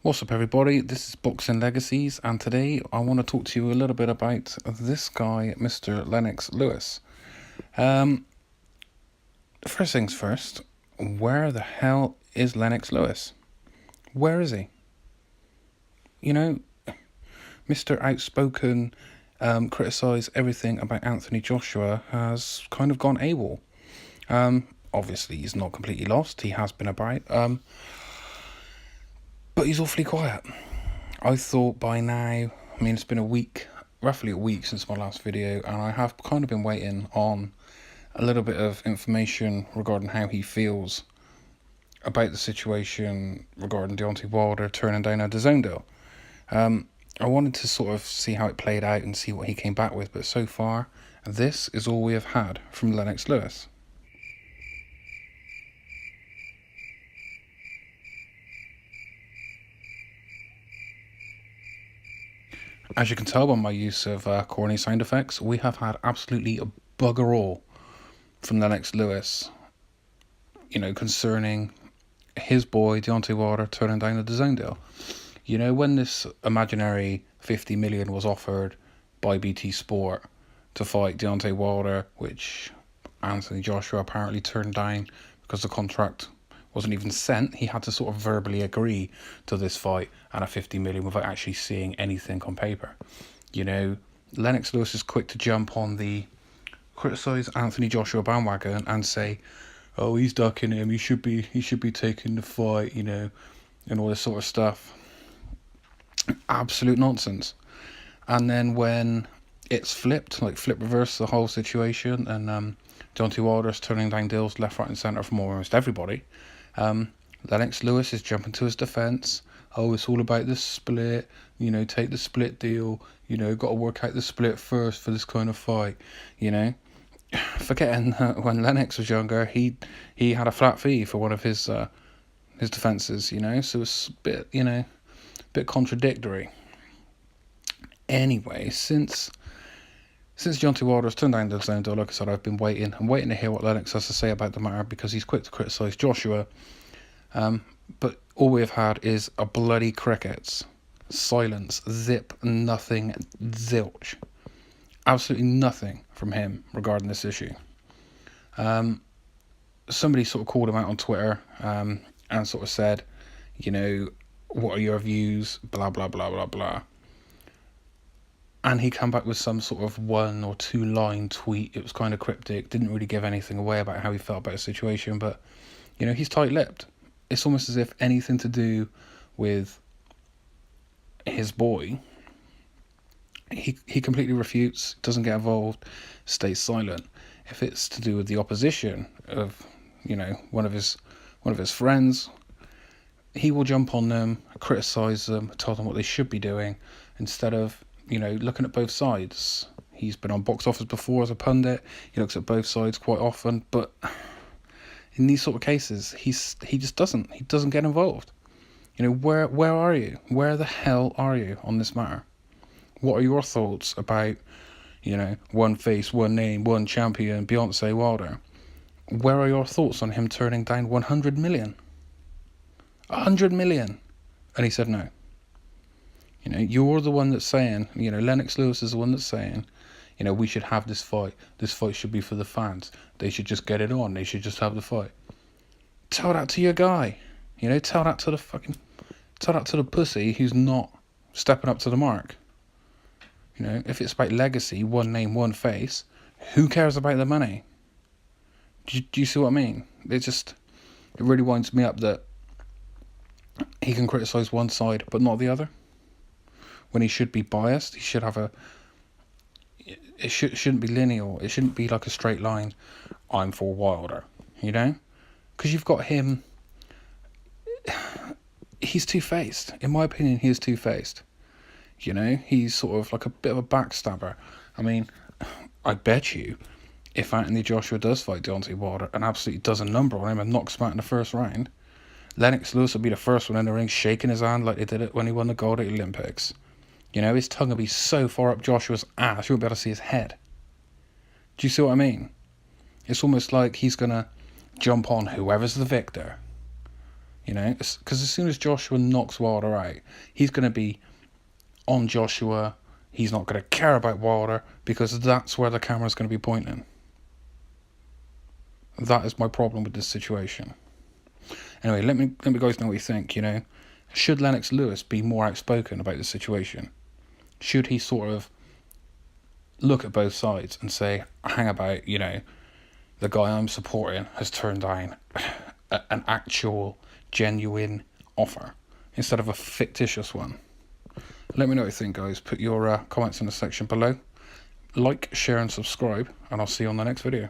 What's up, everybody? This is Boxing Legacies, and today I want to talk to you a little bit about this guy, Mr. Lennox Lewis. First things first, where the hell is Lennox Lewis? Where is he? You know, Mr. Outspoken, criticise everything about Anthony Joshua has kind of gone AWOL. Obviously, he's not completely lost. He has been about, but he's awfully quiet. I thought by now, it's been roughly a week since my last video, and I have kind of been waiting on a little bit of information regarding how he feels about the situation regarding Deontay Wilder turning down a DAZN deal. I wanted to sort of see how it played out and see what he came back with, but so far, this is all we have had from Lennox Lewis. As you can tell by my use of corny sound effects, we have had absolutely bugger all from Lennox Lewis, concerning his boy Deontay Wilder turning down the DAZN deal. When this imaginary 50 million was offered by BT Sport to fight Deontay Wilder, which Anthony Joshua apparently turned down because the contract wasn't even sent. He had to sort of verbally agree to this fight and a 50 million without actually seeing anything on paper. Lennox Lewis is quick to jump on the criticise Anthony Joshua bandwagon and say, oh, he's ducking him, he should be taking the fight, and all this sort of stuff. Absolute nonsense. And then when it's flipped, like flip reverse the whole situation, and Deontay Wilder's turning down deals left, right and centre from almost everybody, Lennox Lewis is jumping to his defence. Oh, it's all about the split, take the split deal, got to work out the split first for this kind of fight, Forgetting that when Lennox was younger, he had a flat fee for one of his defences, so it's a bit contradictory. Anyway, since Deontay Wilder's turned down the DAZN deal, like I said, I've been waiting to hear what Lennox has to say about the matter, because he's quick to criticise Joshua. But all we've had is a bloody crickets. Silence. Zip. Nothing. Zilch. Absolutely nothing from him regarding this issue. Somebody sort of called him out on Twitter and sort of said, what are your views? Blah, blah, blah, blah, blah. And he came back with some sort of 1 or 2 line tweet. It was kind of cryptic, didn't really give anything away about how he felt about the situation, but, he's tight-lipped. It's almost as if anything to do with his boy, he completely refutes, doesn't get involved, stays silent. If it's to do with the opposition of, one of his friends, he will jump on them, criticise them, tell them what they should be doing, instead of, looking at both sides. He's been on Box Office before as a pundit. He looks at both sides quite often, but in these sort of cases, he just doesn't. He doesn't get involved. Where are you? Where the hell are you on this matter? What are your thoughts about, one face, one name, one champion, Deontay Wilder? Where are your thoughts on him turning down 100 million? 100 million. And he said no. You're the one that's saying, Lennox Lewis is the one that's saying, we should have this fight. This fight should be for the fans. They should just get it on. They should just have the fight. Tell that to your guy. Tell that to the pussy who's not stepping up to the mark. If it's about legacy, one name, one face, who cares about the money? Do you see what I mean? It really winds me up that he can criticise one side but not the other. When he should be biased, he should have it shouldn't be linear. It shouldn't be like a straight line. I'm for Wilder, because you've got him. He's two-faced. In my opinion, he is two-faced. He's sort of like a bit of a backstabber. I bet you, if Anthony Joshua does fight Deontay Wilder and absolutely does a number on him and knocks him out in the first round, Lennox Lewis will be the first one in the ring shaking his hand like they did it when he won the gold at the Olympics. His tongue will be so far up Joshua's ass, you won't be able to see his head. Do you see what I mean? It's almost like he's going to jump on whoever's the victor. You know, because as soon as Joshua knocks Wilder out, he's going to be on Joshua. He's not going to care about Wilder because that's where the camera's going to be pointing. That is my problem with this situation. Anyway, let me guys know what you think. You know, should Lennox Lewis be more outspoken about the situation? Should he sort of look at both sides and say, hang about, you know, the guy I'm supporting has turned down an actual, genuine offer instead of a fictitious one? Let me know what you think, guys. Put your comments in the section below. Like, share and subscribe, and I'll see you on the next video.